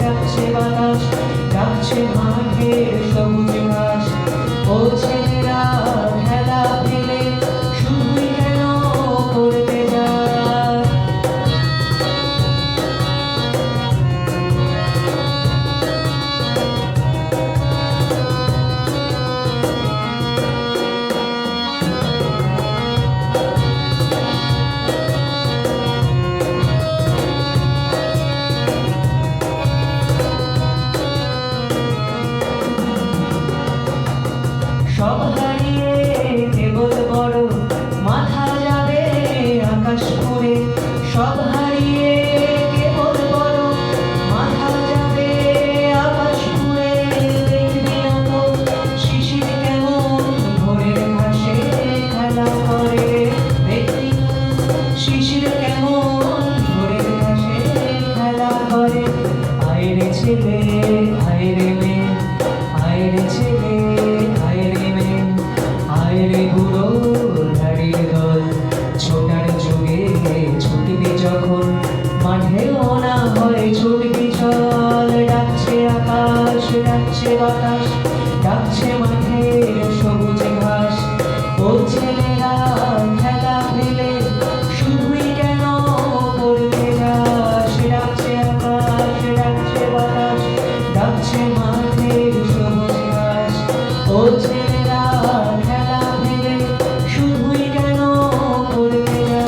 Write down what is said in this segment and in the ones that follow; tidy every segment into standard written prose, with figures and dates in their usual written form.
ডাকছে বাতাস, ডাকছে মাঠের সবুজ ঘাস। ও ছেলেরা খেলা ফেলে শুধুই কেন করতে যায়? সব হারিয়ে কেবল বড় মাথা যাবে আকাশ করে। সব হারিয়ে কেবল বড় মাথা যাবে আকাশ করে। দেখবি না তো শিশির কেমন ভোরের ঘাসে খেলা করে। দেখবি না শিশির কেমন ভোরের ঘাসে খেলা করে। আয় রে ছেলে, আয় রে মেয়ে, আয় রে ছেলে, আয়রে বুড়ো ধাড়ির দল। ছোটার যুগে ছুটবি যখন মাঠেও না হয় ছুটবি চল। ডাকছে আকাশ, ডাকছে বাতাস, ডাকছে মাঠের সবুজ ঘাস। ও ছেলেরা খেলা ফেলে শুধুই কেন করতে যাস? ডাকছে আকাশ, ডাকছে বাতাস, ডাকছে মাঠের সবুজ ঘাস। ও ছেলেরা খেলা ফেলে শুধুই কেন করতে যায়?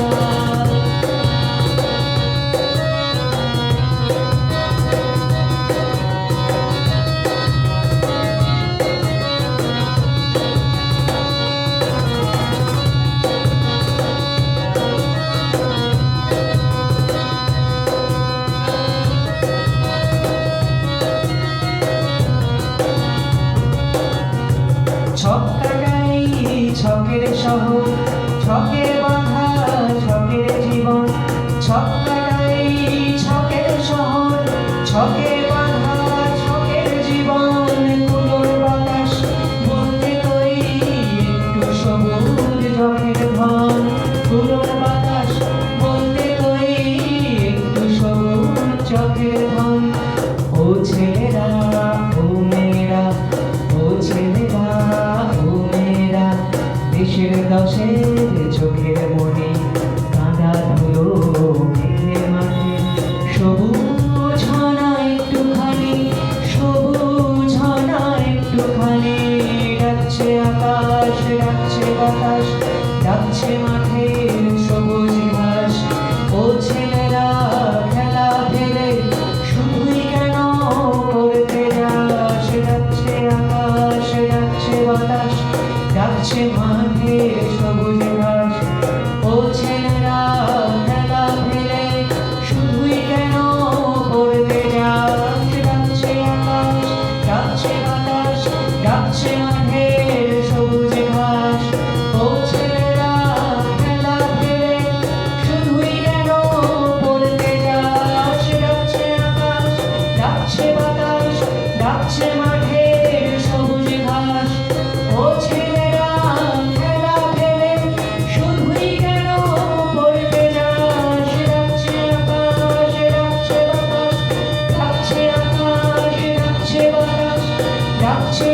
ছক কাটাই ছকের শহর, ছকে বাঁধা ছকের জীবন। ছক কাটাই ছকের শহর, ছকে বাঁধা ছকের জীবন। কুলোর বাতাস বলতে কই একটু সবুজ চোখের ধন। কুলোর বাতাস বলতে কই একটু সবুজ চোখের ধন। ও ছেলেরা, ও মেয়েরা, ও ছেলেরা, ও মেয়েরা, দেশের দশের চোখের মনে কাঁদা ধুলো মেঘে মাঠে। সবুজ হনা একটুখানি, সবুজ হনা একটুখানি। ডাকছে আকাশ, ডাকছে বাতাস, ডাকছে মাঠের সবুজ ঘাস। ও ছেলেরা খেলা ফেলে শুধুই কেন করতে যাস? ডাকছে আকাশ, ডাকছে বাতাস, ডাকছে মাঠের সবুজ ঘাস। ও ছেলেরা খেলা ফেলে শুধুই কেন করতে যাস? ডাকছে আকাশ, ডাকছে বাতাস, ডাকছে মাঠের সবুজ ঘাস। ও ছেলেরা খেলা ফেলে শুধুই কেন করতে যাস? ডাকছে আকাশ, ডাকছে বাতাস, ডাকছে মাঠের সবুজ ঘাস। ও ছেলেরা খেলা ফেলে শুধুই কেন করতে যাস? ডাকছে আকাশ, ডাকছে বাতাস, ডাকছে আকাশ, ডাকছে বাতাস, ডাকছে